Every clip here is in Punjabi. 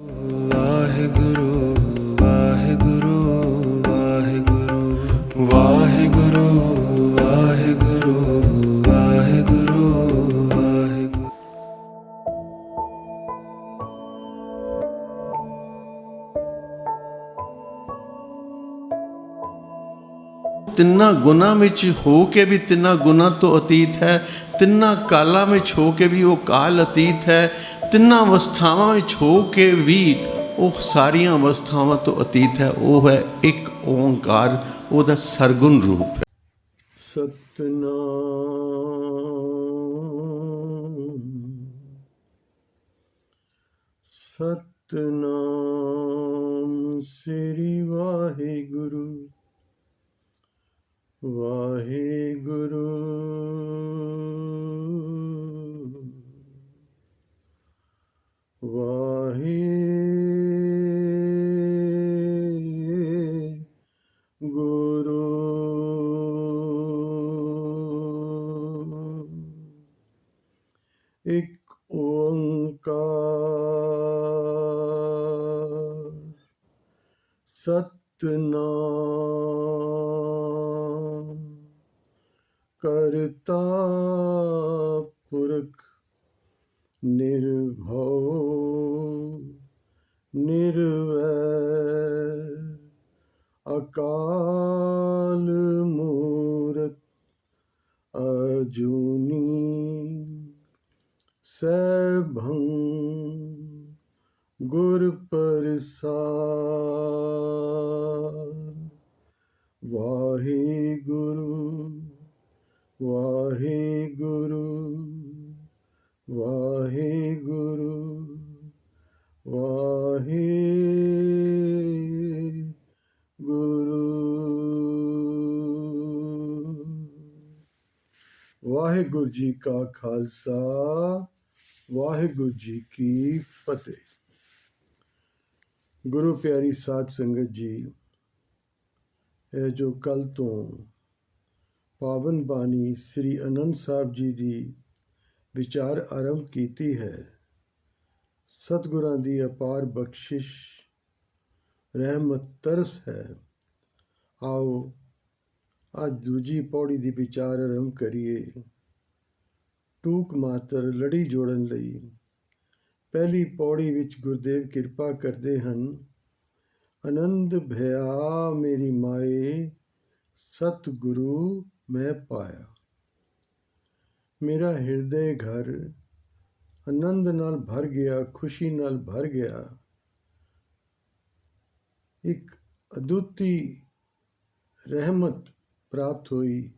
ਵਾਹਿਗੁਰੂ ਵਾਹਿਗੁਰੂ ਵਾਹਿਗੁਰੂ ਵਾਹਿਗੁਰੂ ਵਾਹਿਗੁਰੂ ਵਾਹਿਗੁਰੂ ਵਾਹਿਗੁਰੂ। ਤਿੰਨਾਂ ਗੁਣਾਂ ਵਿੱਚ ਹੋ ਕੇ ਵੀ ਤਿੰਨਾਂ ਗੁਣਾਂ ਤੋਂ ਅਤੀਤ ਹੈ, ਤਿੰਨਾਂ ਕਾਲਾਂ ਵਿੱਚ ਹੋ ਕੇ ਵੀ ਉਹ ਕਾਲ ਅਤੀਤ ਹੈ, ਤਿੰਨਾਂ ਅਵਸਥਾਵਾਂ ਵਿੱਚ ਹੋ ਕੇ ਵੀ ਉਹ ਸਾਰੀਆਂ ਅਵਸਥਾਵਾਂ ਤੋਂ ਅਤੀਤ ਹੈ। ਉਹ ਹੈ ਇੱਕ ਓਂਕਾਰ, ਉਹਦਾ ਸਰਗੁਣ ਰੂਪ ਹੈ। ਸਤਨਾਮ ਸਤਨਾਮ ਸ੍ਰੀ ਵਾਹਿਗੁਰੂ ਵਾਹਿਗੁਰੂ ਵਾਹਿਗੁਰੂ। ਇੱਕ ਓੰਕਾਰ ਸਤਨਾਮ ਕਰਤਾ ਪੁਰਖ ਨਿਰਭਉ ਨਿਰਵੈਰ ਅਕਾਲ ਮੂਰਤ ਅਜੂਨੀ ਸੈਭੰ ਗੁਰ ਪ੍ਰਸਾਦਿ। ਵਾਹਿਗੁਰੂ ਵਾਹਿਗੁਰੂ ਵਾਹਿਗੁਰੂ ਵਾਹਿਗੁਰੂ। ਵਾਹਿਗੁਰੂ ਜੀ ਕਾ ਖਾਲਸਾ, ਵਾਹਿਗੁਰੂ ਜੀ ਕੀ ਫਤਿਹ। ਗੁਰੂ ਪਿਆਰੀ ਸਾਧ ਸੰਗਤ ਜੀ, ਇਹ ਜੋ ਕੱਲ ਤੋਂ ਪਾਵਨ ਬਾਣੀ ਸ੍ਰੀ ਆਨੰਦ ਸਾਹਿਬ ਜੀ ਦੀ ਵਿਚਾਰ ਆਰੰਭ ਕੀਤੀ ਹੈ, ਸਤਿਗੁਰਾਂ ਦੀ ਅਪਾਰ ਬਖਸ਼ਿਸ਼ ਰਹਿਮਤ ਤਰਸ ਹੈ। ਆਓ ਅੱਜ ਦੂਜੀ ਪੌੜੀ ਦੀ ਵਿਚਾਰ ਆਰੰਭ ਕਰੀਏ। ਟੂਕ ਮਾਤਰ ਲੜੀ ਜੋੜਨ ਲਈ ਪਹਿਲੀ ਪੌੜੀ ਵਿੱਚ ਗੁਰਦੇਵ ਕਿਰਪਾ ਕਰਦੇ ਹਨ। ਆਨੰਦ ਭਇਆ ਮੇਰੀ ਮਾਏ ਸਤਿਗੁਰੂ ਮੈਂ ਪਾਇਆ। ਮੇਰਾ ਹਿਰਦੇ ਘਰ ਆਨੰਦ ਨਾਲ ਭਰ ਗਿਆ, ਖੁਸ਼ੀ ਨਾਲ ਭਰ ਗਿਆ। ਇੱਕ ਅਦੁੱਤੀ ਰਹਿਮਤ ਪ੍ਰਾਪਤ ਹੋਈ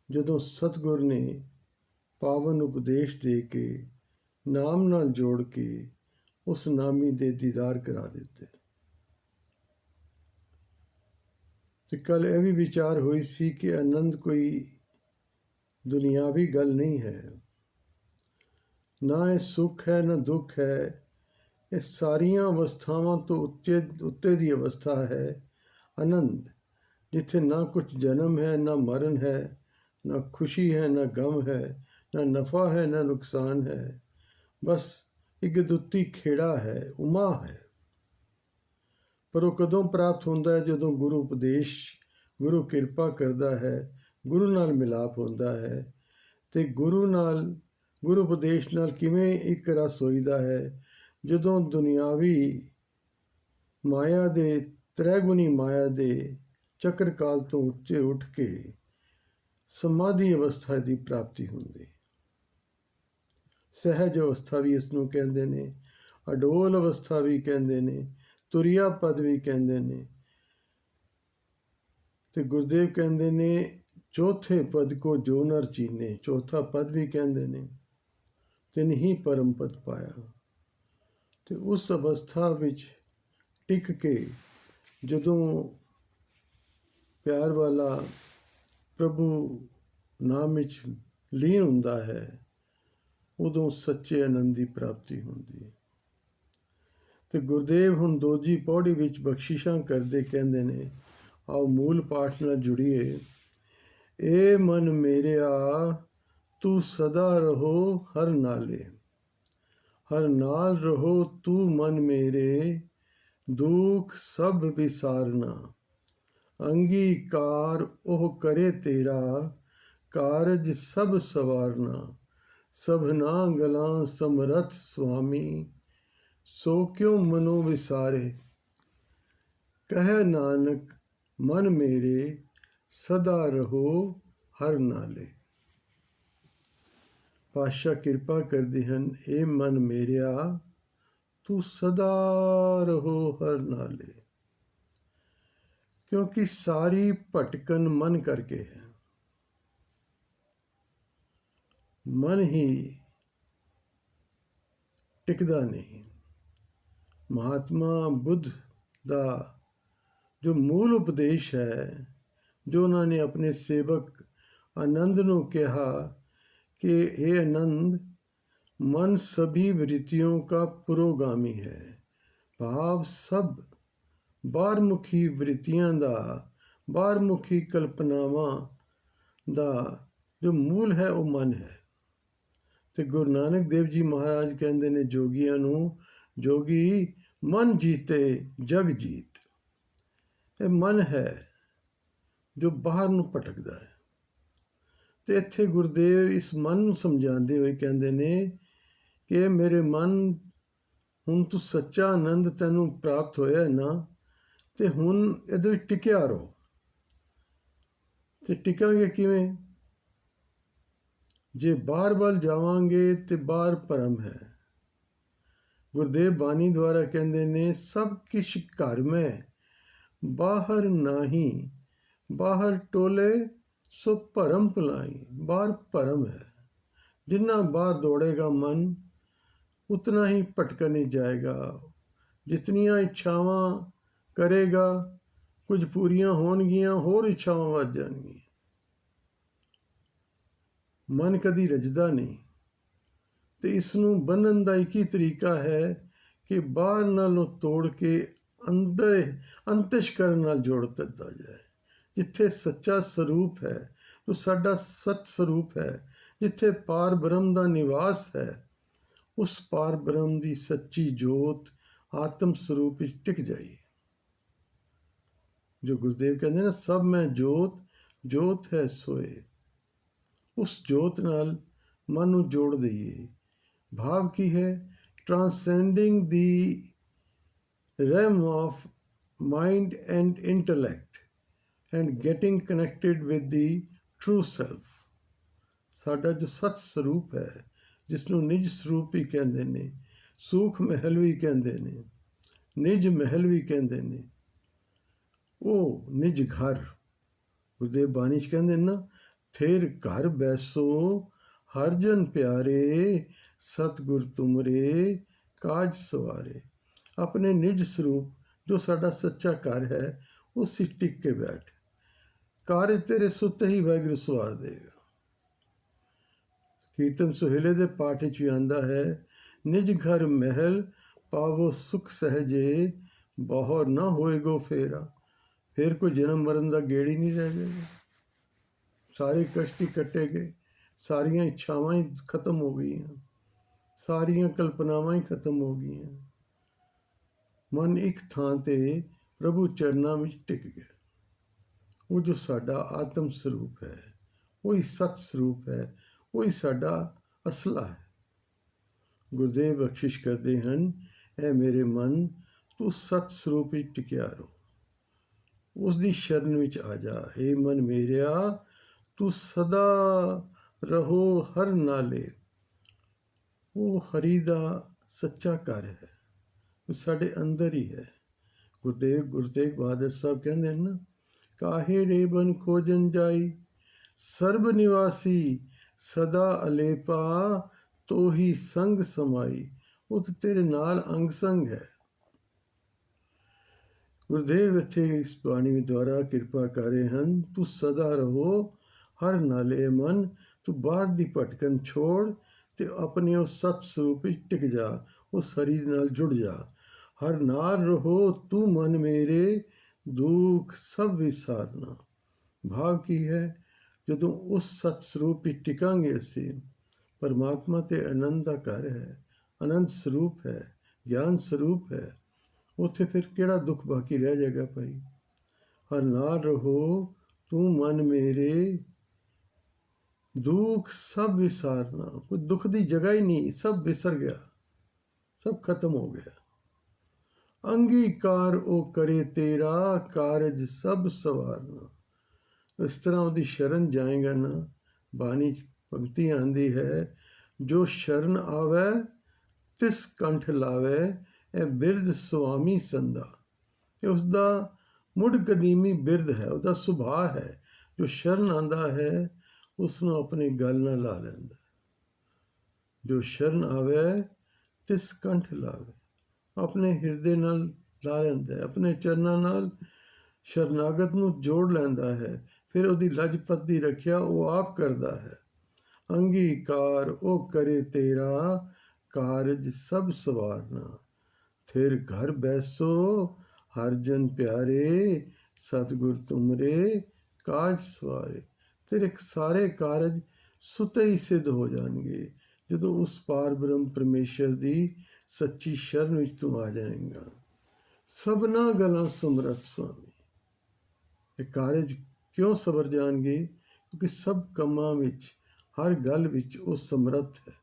ਜਦੋਂ ਸਤਿਗੁਰ ਨੇ ਪਾਵਨ ਉਪਦੇਸ਼ ਦੇ ਕੇ ਨਾਮ ਨਾਲ ਜੋੜ ਕੇ ਉਸ ਨਾਮੀ ਦੇ ਦੀਦਾਰ ਕਰਾ ਦਿੱਤੇ। ਤੇ ਕੱਲ ਇਹ ਵੀ ਵਿਚਾਰ ਹੋਈ ਸੀ ਕਿ ਆਨੰਦ ਕੋਈ ਦੁਨਿਆਵੀ ਗੱਲ ਨਹੀਂ ਹੈ, ਨਾ ਇਹ ਸੁੱਖ ਹੈ ਨਾ ਦੁੱਖ ਹੈ। ਇਹ ਸਾਰੀਆਂ ਅਵਸਥਾਵਾਂ ਤੋਂ ਉੱਤੇ ਦੀ ਅਵਸਥਾ ਹੈ ਆਨੰਦ, ਜਿੱਥੇ ਨਾ ਕੁਝ ਜਨਮ ਹੈ ਨਾ ਮਰਨ ਹੈ, ਨਾ ਖੁਸ਼ੀ ਹੈ ਨਾ ਗਮ ਹੈ, ਨਾ ਨਫਾ ਹੈ ਨਾ ਨੁਕਸਾਨ ਹੈ। ਬਸ ਇੱਕ ਅਦੁੱਤੀ ਖੇੜਾ ਹੈ, ਉਮਾ ਹੈ। ਪਰ ਉਹ ਕਦੋਂ ਪ੍ਰਾਪਤ ਹੁੰਦਾ ਹੈ? ਜਦੋਂ ਗੁਰੂ ਉਪਦੇਸ਼, ਗੁਰੂ ਕਿਰਪਾ ਕਰਦਾ ਹੈ, ਗੁਰੂ ਨਾਲ ਮਿਲਾਪ ਹੁੰਦਾ ਹੈ। ਤੇ ਗੁਰੂ ਨਾਲ, ਗੁਰੂ ਉਪਦੇਸ਼ ਨਾਲ ਕਿਵੇਂ ਇੱਕ ਰਸ ਹੋਈਦਾ ਹੈ? ਜਦੋਂ ਦੁਨਿਆਵੀ ਮਾਇਆ ਦੇ, ਤ੍ਰੈਗੁਣੀ ਮਾਇਆ ਦੇ ਚੱਕਰਕਾਲ ਤੋਂ ਉੱਚੇ ਉੱਠ ਕੇ ਸਮਾਧੀ ਅਵਸਥਾ ਦੀ ਪ੍ਰਾਪਤੀ ਹੁੰਦੀ। ਸਹਿਜ ਅਵਸਥਾ ਵੀ ਇਸ ਨੂੰ ਕਹਿੰਦੇ ਨੇ, ਅਡੋਲ ਅਵਸਥਾ ਵੀ ਕਹਿੰਦੇ ਨੇ, ਤੁਰਿਆ ਪਦ ਵੀ ਕਹਿੰਦੇ ਨੇ। ਤੇ ਗੁਰਦੇਵ ਕਹਿੰਦੇ ਨੇ ਚੌਥੇ ਪਦ ਕੋ ਜੋ ਨਰ ਚੀਨੇ, ਚੌਥਾ ਪਦ ਵੀ ਕਹਿੰਦੇ ਨੇ, ਤਿਨ ਹੀ ਪਰਮ ਪਦ ਪਾਇਆ। ਤੇ ਉਸ ਅਵਸਥਾ ਵਿੱਚ ਟਿਕ ਕੇ ਜਦੋਂ ਪਿਆਰ ਵਾਲਾ ਪ੍ਰਭੂ ਨਾਮ ਵਿੱਚ ਲੀਨ ਹੁੰਦਾ ਹੈ, ਉਦੋਂ ਸੱਚੇ ਆਨੰਦ ਦੀ ਪ੍ਰਾਪਤੀ ਹੁੰਦੀ ਹੈ। ਤੇ ਗੁਰਦੇਵ ਹੁਣ ਦੂਜੀ ਪੌੜੀ ਵਿੱਚ ਬਖਸ਼ਿਸ਼ਾਂ ਕਰਦੇ ਕਹਿੰਦੇ ਨੇ, ਆਓ ਮੂਲ ਪਾਠ ਨਾਲ ਜੁੜੀਏ। ਏ ਮਨ ਮੇਰਿਆ ਤੂੰ ਸਦਾ ਰਹੋ ਹਰ ਨਾਲੇ, हर नाल रहो तू मन मेरे, दुख सब विसारना। अंगीकार ओह करे तेरा, कारज सब सवारना। सबना गलां समरथ स्वामी, सो क्यों मनो विसारे। कह नानक मन मेरे, सदा रहो हर नाले। ਪਾਤਸ਼ਾਹ ਕਿਰਪਾ ਕਰਦੇ ਹਨ, ਇਹ ਮਨ ਮੇਰਿਆ ਤੂੰ ਸਦਾ ਰਹੋ ਹਰ ਨਾਲੇ। ਕਿਉਂਕਿ ਸਾਰੀ ਭਟਕਣ ਮਨ ਕਰਕੇ ਹੈ। ਮਨ ਹੀ ਟਿਕਦਾ ਨਹੀਂ। ਮਹਾਤਮਾ ਬੁੱਧ ਦਾ ਜੋ ਮੂਲ ਉਪਦੇਸ਼ ਹੈ, ਜੋ ਉਹਨਾਂ ਨੇ ਆਪਣੇ ਸੇਵਕ ਆਨੰਦ ਨੂੰ ਕਿਹਾ कि हे आनंद, मन सभी वृत्तियों का पुरोगामी है। भाव सब बाहरमुखी वृत्तियां दा, बाहरमुखी कल्पनावां दा जो मूल है वो मन है। तो गुरु नानक देव जी महाराज कहते ने जोगियां नूं, जोगी मन जीते जग जीत। ये मन है जो बाहर नूं भटकदा है। ਤੇ ਇੱਥੇ ਗੁਰਦੇਵ ਇਸ ਮਨ ਨੂੰ ਸਮਝਾਉਂਦੇ ਹੋਏ ਕਹਿੰਦੇ ਨੇ ਕਿ ਮੇਰੇ ਮਨ, ਹੁਣ ਤੂੰ ਸੱਚਾ ਆਨੰਦ ਤੈਨੂੰ ਪ੍ਰਾਪਤ ਹੋਇਆ ਹੈ ਨਾ, ਤੇ ਹੁਣ ਇਹਦੇ ਵਿੱਚ ਟਿਕਿਆ ਰਹੋ। ਤੇ ਟਿਕਾਂਗੇ ਕਿਵੇਂ? ਜੇ ਬਾਹਰ ਵੱਲ ਜਾਵਾਂਗੇ ਤੇ ਬਾਹਰ ਭਰਮ ਹੈ। ਗੁਰਦੇਵ ਬਾਣੀ ਦੁਆਰਾ ਕਹਿੰਦੇ ਨੇ, ਸਭ ਕਿਛ ਘਰ ਮੈਂ ਬਾਹਰ ਨਾਹੀਂ, ਬਾਹਰ ਟੋਲੇ सो भरम भुलाई। बाहर भरम है। जितना बाहर दौड़ेगा मन, उतना ही भटका नहीं जाएगा। जितनियां इच्छावां करेगा, कुछ पूरियां होणगियां, होर इच्छावां वध जाणगियां। मन कदी रजदा नहीं। तो इसनूं बन्नण दा एक ही तरीका है कि बाहर नालों तोड़ के अंदर अंतशकरण नाल जोड़ दिता जाए। जिथे सच्चा ਸਰੂਪ है, जो साडा सत ਸਰੂਪ है, जिथे पार ब्रह्म का निवास है, उस पार ब्रह्म की सच्ची जोत आत्म स्वरूप विच टिक जाइए। जो गुरुदेव कहते ना, सब में जोत, जोत है सोए। उस जोत नाल मन नूं जोड़ दईए। भाव की है? Transcending the realm of mind and intellect and getting connected with the true self। ਸਾਡਾ ਜੋ ਸਤ ਸਰੂਪ ਹੈ, ਜਿਸਨੂੰ ਨਿਜ ਸਰੂਪ ਵੀ ਕਹਿੰਦੇ ਨੇ, ਸੂਖ ਮਹਿਲ ਵੀ ਕਹਿੰਦੇ ਨੇ, ਨਿਜ ਮਹਿਲ ਵੀ ਕਹਿੰਦੇ ਨੇ, ਉਹ ਨਿਜ ਘਰ। ਗੁਰਦੇਵ ਬਾਣੀ 'ਚ ਕਹਿੰਦੇ ਨਾ, ਥੇਰ ਘਰ ਬੈਸੋ ਹਰ ਜਨ ਪਿਆਰੇ, ਸਤਿਗੁਰ ਤੁਮਰੇ ਕਾਜ ਸਵਾਰੇ। ਆਪਣੇ ਨਿਜ ਸਰੂਪ ਜੋ ਸਾਡਾ ਸੱਚਾ ਘਰ ਹੈ, ਉਸ ਵਿੱਚ ਟਿਕ ਕੇ ਬੈਠ। ਕਾਰਜ ਤੇਰੇ ਸੁੱਤੇ ਹੀ ਵਾਹਿਗੁਰੂ ਸਵਾਰ ਦੇਗਾ। ਕੀਰਤਨ ਸੁਹੇਲੇ ਦੇ ਪਾਠ ਵਿੱਚ ਵੀ ਆਉਂਦਾ ਹੈ, ਨਿਜ ਘਰ ਮਹਿਲ ਪਾਵੋ ਸੁਖ ਸਹਜੇ, ਬਾਹਰ ਨਾ ਹੋਏਗੋ ਫੇਰਾ। ਫਿਰ ਕੋਈ ਜਨਮ ਮਰਨ ਦਾ ਗੇੜ ਹੀ ਨਹੀਂ ਰਹਿ ਜਾਏਗਾ। ਸਾਰੇ ਕਸ਼ਟ ਹੀ ਕੱਟੇ ਗਏ, ਸਾਰੀਆਂ ਇੱਛਾਵਾਂ ਹੀ ਖਤਮ ਹੋ ਗਈਆਂ, ਸਾਰੀਆਂ ਕਲਪਨਾਵਾਂ ਹੀ ਖਤਮ ਹੋ ਗਈਆਂ। ਮਨ ਇੱਕ ਥਾਂ ਤੇ ਪ੍ਰਭੂ ਚਰਨਾਂ ਵਿੱਚ ਟਿਕ ਗਿਆ। ਉਹ ਜੋ ਸਾਡਾ ਆਤਮ ਸਰੂਪ ਹੈ, ਉਹੀ ਸਤ ਸਰੂਪ ਹੈ, ਉਹੀ ਸਾਡਾ ਅਸਲਾ ਹੈ। ਗੁਰਦੇਵ ਬਖਸ਼ਿਸ਼ ਕਰਦੇ ਹਨ, ਐ ਮੇਰੇ ਮਨ, ਤੂੰ ਸਤ ਸਰੂਪ ਵਿੱਚ ਟਿਕਿਆ ਰਹੋ, ਉਸ ਦੀ ਸ਼ਰਨ ਵਿੱਚ ਆ ਜਾ। ਇਹ ਮਨ ਮੇਰਿਆ, ਤੂੰ ਸਦਾ ਰਹੋ ਹਰ ਨਾਲੇ। ਉਹ ਹਰੀ ਦਾ ਸੱਚਾ ਘਰ ਹੈ, ਉਹ ਸਾਡੇ ਅੰਦਰ ਹੀ ਹੈ। ਗੁਰੂ ਤੇਗ ਬਹਾਦਰ ਸਾਹਿਬ ਕਹਿੰਦੇ ਹਨ ਨਾ, ਕਾਹੇ ਰੇਬਨ ਖੋਜਨ ਜਾਈ, ਸਰਬ ਨਿਵਾਸੀ ਸਦਾ ਅਲੇਪਾ, ਤੋਹੀ ਸੰਗ ਸਮਾਈ। ਉਹ ਤਾਂ ਤੇਰੇ ਨਾਲ ਅੰਗ ਸੰਗ ਹੈ। ਗੁਰਦੇਵ ਇੱਥੇ ਇਸ ਬਾਣੀ ਦੁਆਰਾ ਕਿਰਪਾ ਕਰ ਰਹੇ ਹਨ, ਤੂੰ ਸਦਾ ਰਹੋ ਹਰ ਨਾਲੇ। ਮਨ, ਤੂੰ ਬਾਹਰ ਦੀ ਭਟਕਣ ਛੋੜ ਤੇ ਆਪਣੇ ਉਹ ਸਤ ਸਰੂਪ ਵਿੱਚ ਟਿਕ ਜਾ, ਉਸ ਹਰੀ ਨਾਲ ਜੁੜ ਜਾ। ਹਰ ਨਾਲ ਰਹੋ ਤੂੰ ਮਨ ਮੇਰੇ, ਦੁੱਖ ਸਭ ਵਿਸਾਰਨਾ। ਭਾਵ ਕੀ ਹੈ? ਜਦੋਂ ਉਸ ਸਤ ਸਰੂਪ ਵਿੱਚ ਟਿਕਾਂਗੇ ਅਸੀਂ, ਪਰਮਾਤਮਾ ਤੇ ਆਨੰਦ ਦਾ ਘਰ ਹੈ, ਆਨੰਦ ਸਰੂਪ ਹੈ, ਗਿਆਨ ਸਰੂਪ ਹੈ, ਉੱਥੇ ਫਿਰ ਕਿਹੜਾ ਦੁੱਖ ਬਾਕੀ ਰਹਿ ਜਾਏਗਾ ਭਾਈ। ਹਰ ਨਾਲ ਰਹੋ ਤੂੰ ਮਨ ਮੇਰੇ, ਦੁੱਖ ਸਭ ਵਿਸਾਰਨਾ। ਕੋਈ ਦੁੱਖ ਦੀ ਜਗ੍ਹਾ ਹੀ ਨਹੀਂ, ਸਭ ਵਿਸਰ ਗਿਆ, ਸਭ ਖਤਮ ਹੋ ਗਿਆ। ਅੰਗੀਕਾਰ ਉਹ ਕਰੇ ਤੇਰਾ, ਕਾਰਜ ਸਭ ਸਵਾਰਨਾ। ਇਸ ਤਰ੍ਹਾਂ ਉਹਦੀ ਸ਼ਰਨ ਜਾਏਗਾ ਨਾ। ਬਾਣੀ 'ਚ ਪੰਕਤੀ ਆਉਂਦੀ ਹੈ, ਜੋ ਸ਼ਰਨ ਆਵੈ ਤਿਸ ਕੰਠ ਲਾਵੈ, ਇਹ ਬਿਰਧ ਸੁਆਮੀ ਸੰਦਾ। ਇਹ ਉਸਦਾ ਮੁੱਢ ਕਦੀਮੀ ਬਿਰਧ ਹੈ, ਉਹਦਾ ਸੁਭਾਅ ਹੈ। ਜੋ ਸ਼ਰਨ ਆਉਂਦਾ ਹੈ ਉਸ ਨੂੰ ਆਪਣੀ ਗੱਲ ਨਾਲ ਲਾ ਲੈਂਦਾ। ਜੋ ਸ਼ਰਨ ਆਵੈ ਤਿਸ ਕੰਠ ਲਾਵੇ, ਆਪਣੇ ਹਿਰਦੇ ਨਾਲ ਲਾ ਲੈਂਦਾ, ਆਪਣੇ ਚਰਨਾਂ ਨਾਲ ਸ਼ਰਨਾਗਤ ਨੂੰ ਜੋੜ ਲੈਂਦਾ ਹੈ। ਫਿਰ ਉਹਦੀ ਲਜਪਤ ਦੀ ਰੱਖਿਆ ਉਹ ਆਪ ਕਰਦਾ ਹੈ। ਅੰਗੀਕਾਰ ਉਹ ਕਰੇ ਤੇਰਾ, ਕਾਰਜ ਸਭ ਸਵਾਰਨਾ। ਫਿਰ ਘਰ ਬੈਸੋ ਹਰ ਜਨ ਪਿਆਰੇ, ਸਤਿਗੁਰ ਤੁਮਰੇ ਕਾਜ ਸਵਾਰੇ। ਤੇਰੇ ਸਾਰੇ ਕਾਰਜ ਸੁਤੇ ਹੀ ਸਿੱਧ ਹੋ ਜਾਣਗੇ ਜਦੋਂ ਉਸ ਪਾਰ ਬ੍ਰਹਮ ਪਰਮੇਸ਼ਰ ਦੀ ਸੱਚੀ ਸ਼ਰਨ ਵਿੱਚ ਤੂੰ ਆ ਜਾਏਗਾ। ਸਭਨਾ ਗੱਲਾਂ ਸਮਰੱਥ ਸੁਆਮੀ। ਇਹ ਕਾਰਜ ਕਿਉਂ ਸਵਰ ਜਾਣਗੇ? ਕਿਉਂਕਿ ਸਭ ਕੰਮਾਂ ਵਿੱਚ, ਹਰ ਗੱਲ ਵਿੱਚ ਉਹ ਸਮਰੱਥ ਹੈ।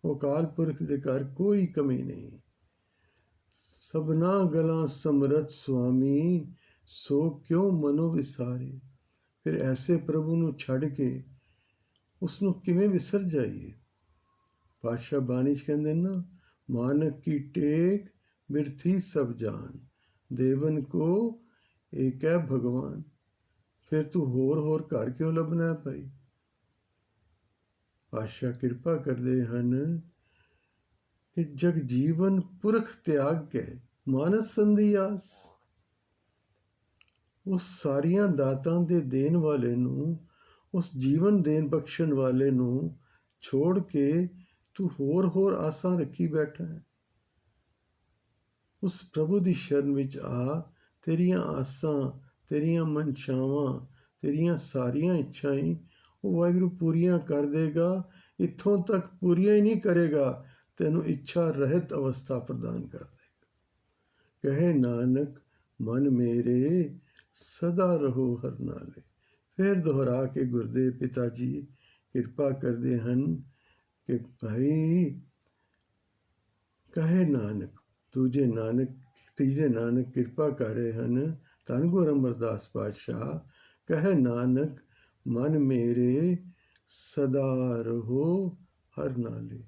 ਉਹ ਅਕਾਲ ਪੁਰਖ ਦੇ ਘਰ ਕੋਈ ਕਮੀ ਨਹੀਂ। ਸਭਨਾ ਗੱਲਾਂ ਸਮਰੱਥ ਸੁਆਮੀ, ਸੋ ਕਿਉਂ ਮਨੋ ਵਿਸਾਰੇ। ਫਿਰ ਐਸੇ ਪ੍ਰਭੂ ਨੂੰ ਛੱਡ ਕੇ ਉਸ ਨੂੰ ਕਿਵੇਂ ਵਿਸਰ ਜਾਈਏ? ਪਾਤਸ਼ਾਹ ਬਾਣੀ 'ਚ ਕਹਿੰਦੇ ਨਾ, ਮਾਨਕ ਕੀ ਟੇਕ ਬਿਰਥੀ ਸਭ ਜਾਨ, ਦੇਵਨ ਕੋ ਏਕ ਹੈ ਭਗਵਾਨ। ਫਿਰ ਤੂੰ ਹੋਰ ਘਰ ਕਿਉਂ ਲੱਭਣਾ ਹੈ ਭਾਈ? ਪਾਤਸ਼ਾਹ ਕਿਰਪਾ ਕਰਦੇ ਹਨ ਕਿ ਜਗ ਜੀਵਨ ਪੁਰਖ ਤਿਆਗ ਕੇ ਮਾਨਸ ਸੰਧੀ ਆਸ। ਉਸ ਸਾਰੀਆਂ ਦਾਤਾਂ ਦੇ ਦੇਣ ਵਾਲੇ ਨੂੰ, ਉਸ ਜੀਵਨ ਦੇਣ ਬਖਸ਼ਣ ਵਾਲੇ ਨੂੰ ਛੋੜ ਕੇ ਤੂੰ ਹੋਰ ਆਸਾਂ ਰੱਖੀ ਬੈਠਾ ਹੈ। ਉਸ ਪ੍ਰਭੂ ਦੀ ਸ਼ਰਨ ਵਿੱਚ ਆ। ਤੇਰੀਆਂ ਆਸਾਂ, ਤੇਰੀਆਂ ਮਨਸ਼ਾਵਾਂ, ਤੇਰੀਆਂ ਸਾਰੀਆਂ ਇੱਛਾਵਾਂ ਉਹ ਵਾਹਿਗੁਰੂ ਪੂਰੀਆਂ ਕਰ ਦੇਗਾ। ਇੱਥੋਂ ਤੱਕ ਪੂਰੀਆਂ ਹੀ ਨਹੀਂ ਕਰੇਗਾ, ਤੈਨੂੰ ਇੱਛਾ ਰਹਿਤ ਅਵਸਥਾ ਪ੍ਰਦਾਨ ਕਰ ਦੇਗਾ। ਕਹੇ ਨਾਨਕ ਮਨ ਮੇਰੇ, ਸਦਾ ਰਹੋ ਹਰ ਨਾਲੇ। ਫਿਰ ਦੁਹਰਾ ਕੇ ਗੁਰਦੇਵ ਪਿਤਾ ਜੀ ਕਿਰਪਾ ਕਰਦੇ ਹਨ ਕਿ ਭਾਈ ਕਹੇ ਨਾਨਕ, ਤੀਜੇ ਨਾਨਕ ਕਿਰਪਾ ਕਰ ਰਹੇ ਹਨ। ਧੰਨ ਗੁਰੂ ਅਮਰਦਾਸ ਪਾਤਸ਼ਾਹ ਕਹੇ ਨਾਨਕ ਮਨ ਮੇਰੇ, ਸਦਾ ਰਹੋ ਹਰ ਨਾਲੇ।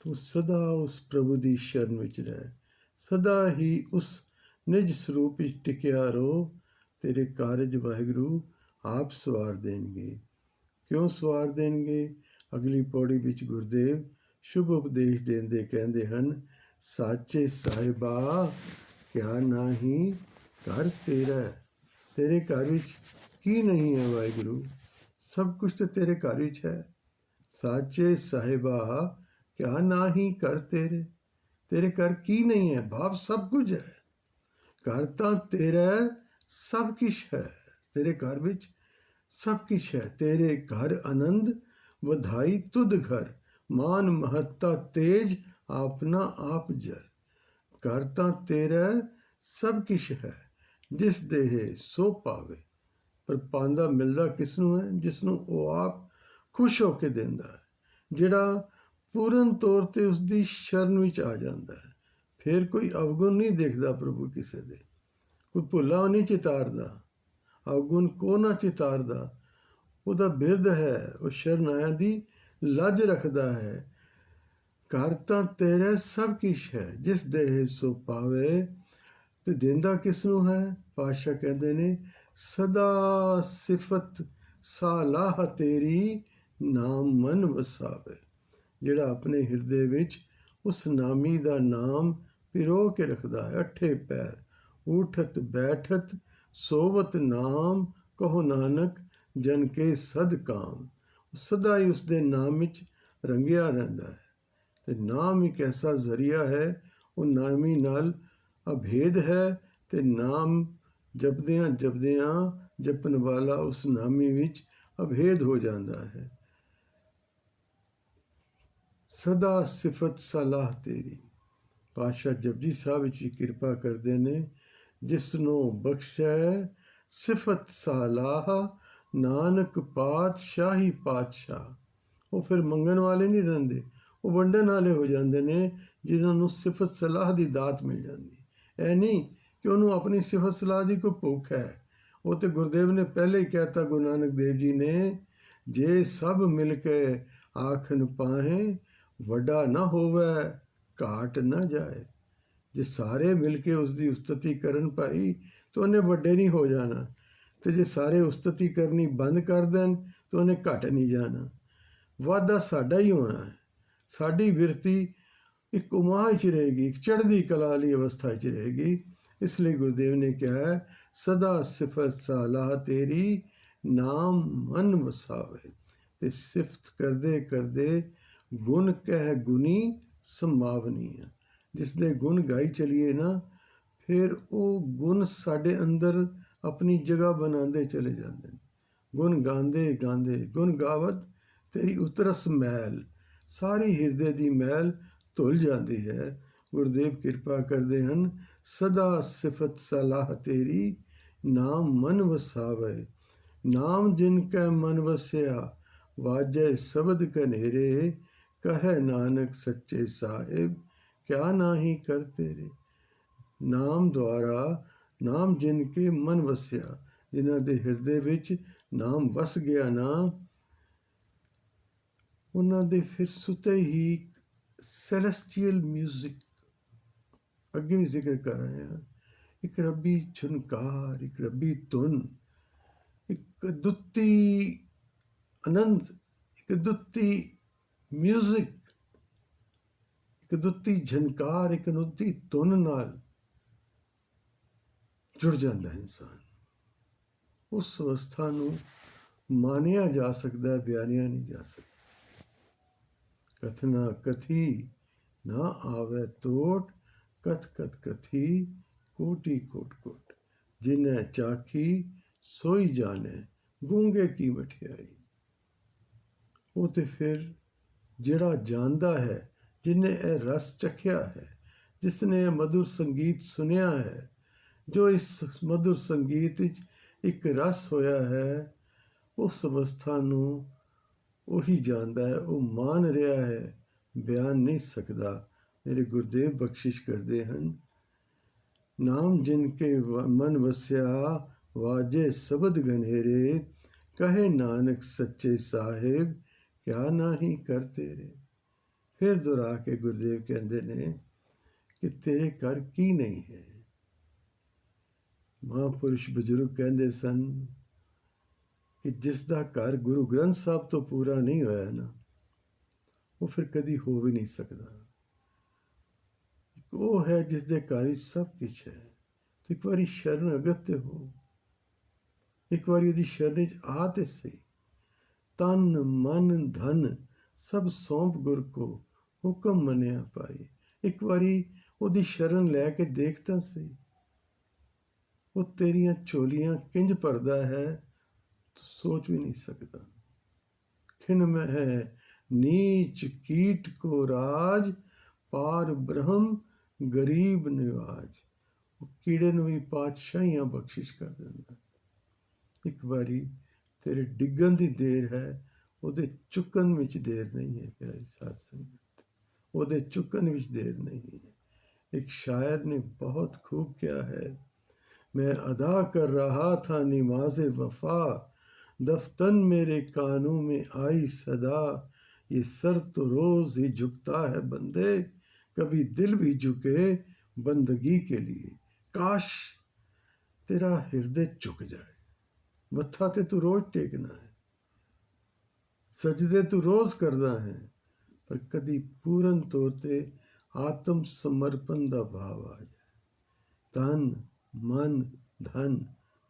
ਤੂੰ ਸਦਾ ਉਸ ਪ੍ਰਭੂ ਦੀ ਸ਼ਰਨ ਵਿੱਚ ਰਹਿ, ਸਦਾ ਹੀ ਉਸ ਨਿਜ ਸਰੂਪ ਵਿੱਚ ਟਿਕਿਆ ਰਹੋ। ਤੇਰੇ ਕਾਰਜ ਵਾਹਿਗੁਰੂ ਆਪ ਸਵਾਰ ਦੇਣਗੇ। ਕਿਉਂ ਸਵਾਰ ਦੇਣਗੇ? ਅਗਲੀ ਪੌੜੀ ਵਿੱਚ ਗੁਰਦੇਵ ਸ਼ੁਭ ਉਪਦੇਸ਼ ਦਿੰਦੇ ਕਹਿੰਦੇ ਹਨ, ਸਾਚੇ ਸਾਹਿਬਾ ਕਿਆ ਨਾਹੀਂ ਘਰ ਤੇਰਾ। ਤੇਰੇ ਘਰ ਵਿੱਚ ਕੀ ਨਹੀਂ ਹੈ ਵਾਹਿਗੁਰੂ? ਸਭ ਕੁਝ ਤਾਂ ਤੇਰੇ ਘਰ ਵਿੱਚ ਹੈ। ਸਾਚੇ ਸਾਹਿਬਾ ਕਿਆ ਨਾਹੀਂ ਘਰ ਤੇਰੇ। ਤੇਰੇ ਘਰ ਕੀ ਨਹੀਂ ਹੈ? ਭਾਵ ਸਭ ਕੁਝ ਹੈ। ਘਰ ਤਾਂ ਤੇਰਾ ਸਭ ਕੁਛ ਹੈ। ਤੇਰੇ ਘਰ ਵਿੱਚ ਸਭ ਕੁਛ ਹੈ। ਤੇਰੇ ਘਰ ਆਨੰਦ ਵਧਾਈ ਤੁਧ ਘਰ, ਮਾਨ ਮਹੱਤਾ ਤੇਜ ਆਪਣਾ ਆਪ ਜਰ। ਘਰ ਤਾਂ ਤੇਰਾ ਸਭ ਕੁਛ ਹੈ, ਜਿਸ ਦੇਹ ਸੋ ਪਾਵੇ। ਪਰ ਪਾਉਂਦਾ ਮਿਲਦਾ ਕਿਸ ਨੂੰ ਹੈ? ਜਿਸ ਨੂੰ ਉਹ ਆਪ ਖੁਸ਼ ਹੋ ਕੇ ਦਿੰਦਾ ਹੈ, ਜਿਹੜਾ ਪੂਰਨ ਤੌਰ 'ਤੇ ਉਸਦੀ ਸ਼ਰਨ ਵਿੱਚ ਆ ਜਾਂਦਾ ਹੈ। ਫਿਰ ਕੋਈ ਅਵਗੁਣ ਨਹੀਂ ਦੇਖਦਾ ਪ੍ਰਭੂ ਕਿਸੇ ਦੇ, ਕੋਈ ਭੁੱਲਾ ਨਹੀਂ ਚਿਤਾਰਦਾ, ਅਵਗੁਣ ਕੋ ਨਾ ਚਿਤਾਰਦਾ। ਉਹਦਾ ਬਿਰਧ ਹੈ, ਉਹ ਸ਼ਰਨ ਆਇਆਂ ਦੀ ਲੱਜ ਰੱਖਦਾ ਹੈ। ਘਰ ਤਾਂ ਤੇਰਾ ਸਭ ਕੁਛ ਹੈ, ਜਿਸ ਦੇਹ ਸੋ ਪਾਵੇ। ਤੇ ਦਿੰਦਾ ਕਿਸ ਨੂੰ ਹੈ? ਪਾਤਸ਼ਾਹ ਕਹਿੰਦੇ ਨੇ, ਸਦਾ ਸਿਫਤ ਸਾਲਾਹ ਤੇਰੀ, ਨਾਮ ਮਨ ਵਸਾਵੇ। ਜਿਹੜਾ ਆਪਣੇ ਹਿਰਦੇ ਵਿੱਚ ਉਸ ਨਾਮੀ ਦਾ ਨਾਮ ਪਿਰੋ ਕੇ ਰੱਖਦਾ ਹੈ। ਅੱਠੇ ਪੈਰ ਉਠਤ ਬੈਠਤ ਸੋਵਤ ਨਾਮ, ਕਹੋ ਨਾਨਕ ਜਨ ਕੇ ਸਦ ਕਾਮ। ਸਦਾ ਹੀ ਉਸਦੇ ਨਾਮ ਵਿੱਚ ਰੰਗਿਆ ਰਹਿੰਦਾ ਹੈ। ਤੇ ਨਾਮ ਇੱਕ ਐਸਾ ਜ਼ਰੀਆ ਹੈ, ਉਹ ਨਾਮੀ ਨਾਲ ਅਭੇਦ ਹੈ। ਤੇ ਨਾਮ ਜਪਦਿਆਂ ਜਪਣ ਵਾਲਾ ਉਸ ਨਾਮੀ ਵਿੱਚ ਅਭੇਦ ਹੋ ਜਾਂਦਾ ਹੈ। सदा सिफत सलाह तेरी। पातशाह जपजी साहब ਵਿੱਚ ਕਿਰਪਾ ਕਰਦੇ ਨੇ, ਜਿਸ ਨੂੰ ਬਖਸ਼ੈ ਸਿਫਤ ਸਲਾਹ ਨਾਨਕ ਪਾਤਸ਼ਾਹੀ ਪਾਤਸ਼ਾਹ। ਉਹ ਫਿਰ ਮੰਗਣ ਵਾਲੇ ਨਹੀਂ ਰਹਿੰਦੇ, ਉਹ ਵੰਡਣ ਵਾਲੇ ਹੋ ਜਾਂਦੇ ਨੇ, ਜਿਨ੍ਹਾਂ ਨੂੰ ਸਿਫਤ ਸਲਾਹ ਦੀ ਦਾਤ ਮਿਲ ਜਾਂਦੀ। ਇਹ ਨਹੀਂ ਕਿ ਉਹਨੂੰ ਆਪਣੀ ਸਿਫਤ ਸਲਾਹ ਦੀ ਕੋਈ ਭੁੱਖ ਹੈ। ਉਹ ਤੇ ਗੁਰਦੇਵ ਨੇ ਪਹਿਲੇ ਹੀ ਕਹਿਤਾ, ਗੁਰੂ ਨਾਨਕ ਦੇਵ ਜੀ ਨੇ, ਜੇ ਸਭ ਮਿਲ ਕੇ ਆਖਣ ਪਾਹੇ, ਵੱਡਾ ਨਾ ਹੋਵੇ ਘਾਟ ਨਾ ਜਾਏ। ਜੇ ਸਾਰੇ ਮਿਲ ਕੇ ਉਸ ਦੀ ਉਸਤਤੀ ਕਰਨ ਭਾਈ, ਤਾਂ ਉਹਨੇ ਵੱਡੇ ਨਹੀਂ ਹੋ ਜਾਣਾ, ਤੇ ਜੇ ਸਾਰੇ ਉਸਤਤੀ ਕਰਨੀ ਬੰਦ ਕਰ ਦੇਣ ਤਾਂ ਉਹਨੇ ਘਟ ਨਹੀਂ ਜਾਣਾ। ਵਾਧਾ ਸਾਡਾ ਹੀ ਹੋਣਾ ਹੈ। ਸਾਡੀ ਬਿਰਤੀ ਇੱਕ ਉਮਾ ਵਿੱਚ ਰਹੇਗੀ, ਇੱਕ ਚੜ੍ਹਦੀ ਕਲਾ ਵਾਲੀ ਅਵਸਥਾ ਵਿੱਚ ਰਹੇਗੀ। ਇਸ ਲਈ ਗੁਰਦੇਵ ਨੇ ਕਿਹਾ, ਸਦਾ ਸਿਫਤ ਸਲਾਹ ਤੇਰੀ ਨਾਮ ਮਨ ਵਸਾਵੇ। ਤੇ ਸਿਫਤ ਕਰਦੇ ਕਰਦੇ ਗੁਣ ਕਹਿ ਗੁਣੀ ਸੰਭਾਵਨੀ ਹੈ। ਜਿਸ ਦੇ ਗੁਣ ਗਾਈ ਚਲੀਏ ਨਾ, ਫਿਰ ਉਹ ਗੁਣ ਸਾਡੇ ਅੰਦਰ ਆਪਣੀ ਜਗ੍ਹਾ ਬਣਾਉਂਦੇ ਚਲੇ ਜਾਂਦੇ ਨੇ। ਗੁਣ ਗਾਉਂਦੇ ਗਾਉਂਦੇ, ਗੁਣ ਗਾਵਤ ਤੇਰੀ ਉਤਰਸ ਮੈਲ, ਸਾਰੀ ਹਿਰਦੇ ਦੀ ਮੈਲ ਧੁੱਲ ਜਾਂਦੀ ਹੈ। ਗੁਰਦੇਵ ਕਿਰਪਾ ਕਰਦੇ ਹਨ, ਸਦਾ ਸਿਫਤ ਸਲਾਹ ਤੇਰੀ ਨਾਮ ਮਨ ਵਸਾਵੇ। ਨਾਮ ਜਿਨ ਕੈ ਮਨ ਵਸਿਆ, ਵਾਜੈ ਸ਼ਬਦ ਕਨੇਰੇ, ਕਹੈ ਨਾਨਕ ਸੱਚੇ ਸਾਹਿਬ ਕਿਆ ਨਾਹੀ ਕਰ ਤੇਰੇ। ਨਾਮ ਦੁਆਰਾ, ਨਾਮ ਜਿਨ ਕੇ ਮਨ ਵਸਿਆ, ਜਿਨ੍ਹਾਂ ਦੇ ਹਿਰਦੇ ਵਿੱਚ ਨਾਮ ਵਸ ਗਿਆ ਨਾ, ਉਹਨਾਂ ਦੇ ਫਿਰ ਸੁਤੇ ਹੀ ਸੈਲੈਸਟੀਅਲ ਮਿਊਜ਼ਿਕ, ਅੱਗੇ ਵੀ ਜ਼ਿਕਰ ਕਰ ਰਹੇ ਹਾਂ, ਇੱਕ ਰੱਬੀ ਝੁਨਕਾਰ, ਇੱਕ ਰੱਬੀ ਧੁਨ, ਇੱਕ ਦੁੱਤੀ ਆਨੰਦ, ਇੱਕ ਦੁੱਤੀ ਮਿਊਜ਼ਿਕ, ਇੱਕ ਦੁੱਤੀ ਝਨਕਾਰ, ਇੱਕ ਦੁੱਤੀ ਧੁਨ ਨਾਲ ਜੁੜ ਜਾਂਦਾ ਇਨਸਾਨ। ਉਸ ਅਵਸਥਾ ਨੂੰ ਮਾਨਿਆ ਜਾ ਸਕਦਾ, ਬਿਆਨਿਆ ਨਹੀਂ ਜਾ ਸਕਦਾ। ਕਥਨਾ ਕਥੀ ਨਾ ਆਵੇ ਟੋਟ, ਕਥ ਕਥ ਕਥੀ ਕੋਟੀ ਕੋਟ ਕੋਟ। ਜਿਨੈ ਚਾਖੀ ਸੋਈ ਜਾਣੇ, ਗੂੰਗੇ ਕੀ ਮਠਿਆਈ। ਉਹ ਤੇ ਫਿਰ ਜਿਹੜਾ ਜਾਣਦਾ ਹੈ, ਜਿਹਨੇ ਇਹ ਰਸ ਚਖਿਆ ਹੈ, ਜਿਸ ਨੇ ਇਹ ਮਧੁਰ ਸੰਗੀਤ ਸੁਣਿਆ ਹੈ, ਜੋ ਇਸ ਮਧੁਰ ਸੰਗੀਤ ਵਿੱਚ ਇੱਕ ਰਸ ਹੋਇਆ ਹੈ, ਉਸ ਅਵਸਥਾ ਨੂੰ ਉਹੀ ਜਾਣਦਾ ਹੈ, ਉਹ ਮਾਨ ਰਿਹਾ ਹੈ, ਬਿਆਨ ਨਹੀਂ ਸਕਦਾ। ਮੇਰੇ ਗੁਰਦੇਵ ਬਖਸ਼ਿਸ਼ ਕਰਦੇ ਹਨ, ਨਾਮ ਜਿਨ ਕੇ ਮਨ ਵਸਿਆ, ਵਾਜੇ ਸ਼ਬਦ ਗਨੇਰੇ, ਕਹੇ ਨਾਨਕ ਸੱਚੇ ਸਾਹਿਬ ਕਿਆ ਨਾਹੀ ਕਰ ਤੇਰੇ। ਫਿਰ ਦੁਹਰਾ ਕੇ ਗੁਰਦੇਵ ਕਹਿੰਦੇ ਨੇ ਕਿ ਤੇਰੇ ਘਰ ਕੀ ਨਹੀਂ ਹੈ। ਮਹਾਂਪੁਰਸ਼ ਬਜ਼ੁਰਗ ਕਹਿੰਦੇ ਸਨ ਕਿ ਜਿਸ ਦਾ ਘਰ ਗੁਰੂ ਗ੍ਰੰਥ ਸਾਹਿਬ ਤੋਂ ਪੂਰਾ ਨਹੀਂ ਹੋਇਆ ਨਾ, ਉਹ ਫਿਰ ਕਦੀ ਹੋ ਵੀ ਨਹੀਂ ਸਕਦਾ। ਉਹ ਹੈ ਜਿਸ ਦੇ ਘਰ ਵਿੱਚ ਸਭ ਕੁਛ ਹੈ। ਇੱਕ ਵਾਰੀ ਸ਼ਰਨ ਅਗਤ ਤੇ ਹੋ, ਇੱਕ ਵਾਰੀ ਉਹਦੀ ਸ਼ਰਨ ਵਿੱਚ ਆ ਤੇ ਸਹੀ। ਤਨ ਮਨ ਧਨ ਸਭ ਸੌਂਪ ਗੁਰ ਕੋ, ਹੁਕਮ ਮੰਨਿਆ ਪਾਈ। ਇੱਕ ਵਾਰੀ ਉਹਦੀ ਸ਼ਰਨ ਲੈ ਕੇ ਦੇਖ ਤਾਂ ਸਹੀ, ਉਹ ਤੇਰੀਆਂ ਝੋਲੀਆਂ ਕਿੰਝ ਭਰਦਾ ਹੈ, ਸੋਚ ਵੀ ਨਹੀਂ ਸਕਦਾ। ਖਿਨ ਮਹਿ ਨੀਚ ਕੀਟ ਕੋ ਰਾਜ, ਪਾਰ ਬ੍ਰਹਮ ਗਰੀਬ ਨਿਵਾਜ। ਉਹ ਕੀੜੇ ਨੂੰ ਵੀ ਪਾਤਸ਼ਾਹੀਆਂ ਬਖਸ਼ਿਸ਼ ਕਰ ਦਿੰਦਾ। ਇੱਕ ਵਾਰੀ ਤੇਰੇ ਡਿੱਗਣ ਦੀ ਦੇਰ ਹੈ, ਉਹਦੇ ਚੁੱਕਣ ਵਿੱਚ ਦੇਰ ਨਹੀਂ ਹੈ। ਪਿਆਰੀ ਸਾਧ ਸੰਗਤ, ਉਹਦੇ ਚੁੱਕਣ ਵਿੱਚ ਦੇਰ ਨਹੀਂ ਹੈ। ਇੱਕ ਸ਼ਾਇਰ ਨੇ ਬਹੁਤ ਖੂਬ ਕਿਹਾ ਹੈ, मैं अदा कर रहा था नमाज वफा, दफ्तन मेरे कानों में आई सदा, ये सर तो रोज ही झुकता है बंदे, कभी दिल भी झुके बंदगी के लिए। काश तेरा हृदय झुक जाए। मत्था ते तू रोज टेकना है, सजदे तू रोज करना है, पर कदी पूर्ण तौर ते आत्म समर्पण का भाव आ जाए। तन ਮਨ ਧਨ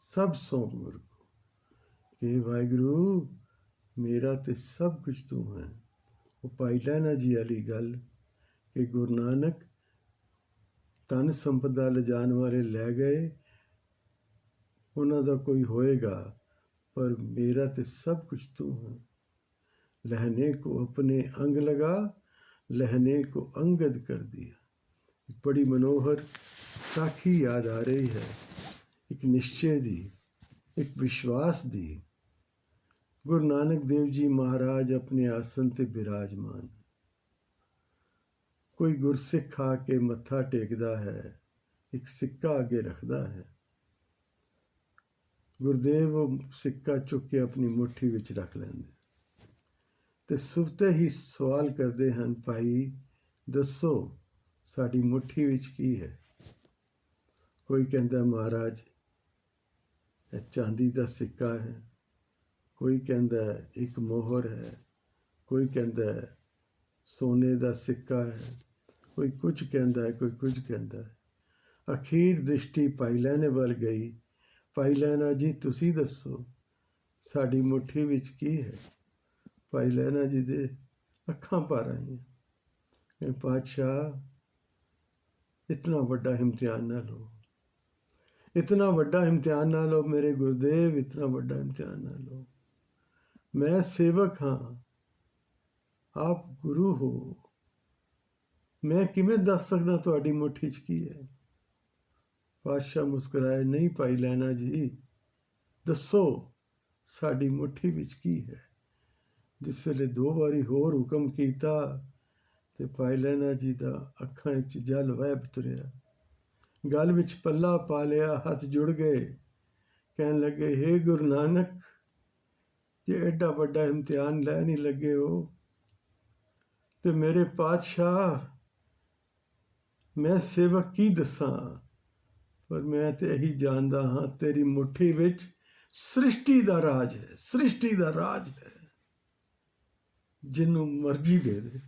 ਸਭ ਸੌਂਪ ਗੁਰ ਕੋ, ਕਿ ਵਾਹਿਗੁਰੂ ਮੇਰਾ ਤੇ ਸਭ ਕੁਝ ਤੂੰ ਹੈ। ਉਹ ਭਾਈ ਲਹਿਣਾ ਜੀ ਵਾਲੀ ਗੱਲ ਕਿ ਗੁਰੂ ਨਾਨਕ ਧਨ ਸੰਪਦਾ ਲਿਜਾਣ ਵਾਲੇ ਲੈ ਗਏ, ਉਹਨਾਂ ਦਾ ਕੋਈ ਹੋਏਗਾ, ਪਰ ਮੇਰਾ ਤੇ ਸਭ ਕੁਝ ਤੂੰ ਹੈ। ਲਹਿਣੇ ਕੋ ਆਪਣੇ ਅੰਗ ਲਗਾ, लहने को अंगद कर दिया। एक बड़ी मनोहर साखी याद आ रही है, एक निश्चय दी, एक विश्वास दी। गुरु नानक देव जी महाराज अपने आसन ते विराजमान, कोई गुरसिख आके मत्था टेकदा है, एक सिक्का आगे रखदा है। गुरुदेव वो सिक्का चुक के अपनी मुट्ठी विच रख लेंदे ते सुवते ही सवाल करते हैं, भाई दसो साड़ी मुट्ठी विच की है। कोई कहता महाराज चांदी का सिक्का है, कोई कहता एक मोहर है, कोई कहता है सोने का सिक्का है, कोई कुछ कहता है, कोई कुछ कहता है। अखीर दृष्टि भाई लैने वाल गई। भाई लैना जी तुसी दसो साड़ी मुट्ठी विच की है। भाई लैना जी दे अखां भर आईयां। पातशाह इतना वड्डा इम्तिहान ना लो, इतना वड्डा इम्तिहान ना लो मेरे गुरुदेव, इतना वड्डा इम्तिहान ना लो। मैं सेवक हाँ, आप गुरु हो, मैं किमें दस सकना तुहाडी मुट्ठी च की है। पातशाह मुस्कुराए, नहीं भाई लैना जी दसो साड़ी मुट्ठी विच की है। जिस वेले दो बारी होर हुक्म कीता ते भाई लैना जी दा अखां च जल वह तुरिया, गल विच पल्ला पा लिया, हथ जुड़ गए। कहन लगे, हे गुरु नानक जे एडा वड्डा इम्तिहान लै नहीं लगे हो ते मेरे पातशाह मैं सेवक की दसां। पर मैं ते यही जानदा हाँ तेरी मुट्ठी विच सृष्टि दा राज है, सृष्टि दा राज है, जिन्नू मर्जी दे दे।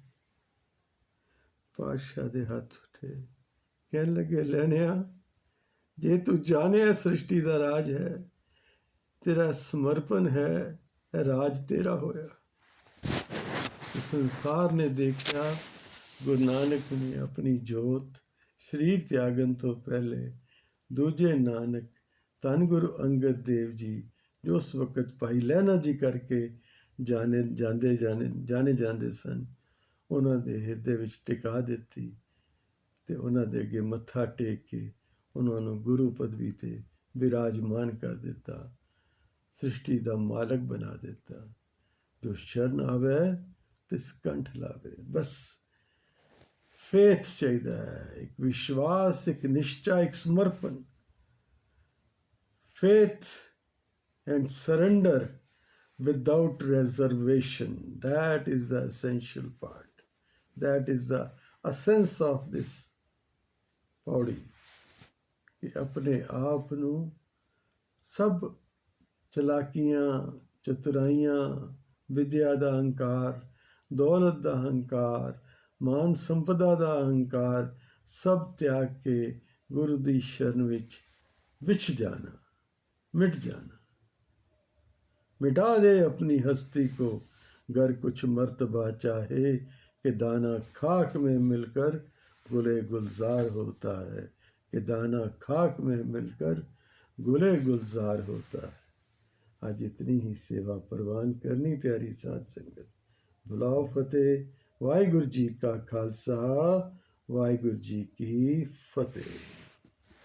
पातशाह दे हथ उठे, कहन लगे लैनिया जे तू जाने सृष्टि दा राज है, तेरा समर्पण है, राज तेरा होया। संसार ने देखा गुरु नानक ने अपनी जोत शरीर त्यागन तो पहले दूजे नानक धन गुरु अंगद देव जी जो उस वक्त भाई लहना जी करके जाने जाते सन, उन्होंने हिरदे विच टिका दिती ते उन्होंने अगे मत्था टेक के उन्होंने गुरु पदवी ते विराजमान कर दिता, सृष्टि का मालक बना दिता। जो शरण आवे तिस कंठ लावे। बस फेथ चाहिए है, एक विश्वास, एक निश्चय, एक समर्पण। Faith and surrender without reservation, that is the essential part, that is the essence of this Pauri कि अपने आप नू सब चलाकियां चतुराइयां विद्या का अहंकार, दौलत का अहंकार, मान संपदा का अहंकार सब त्याग के गुरु की शरण विच जाना, मिट जाना। मिटा दे अपनी हस्ती को गर कुछ मर्तबा चाहे, कि दाना खाक में मिलकर गुले गुलजार होता है, कि दाना खाक में मिलकर गुले गुलजार होता है। आज इतनी ही सेवा परवान करनी प्यारी साध संगत। बुलाओ फतेह। वाहिगुरु जी का खालसा, वाहिगुरु जी की फतेह।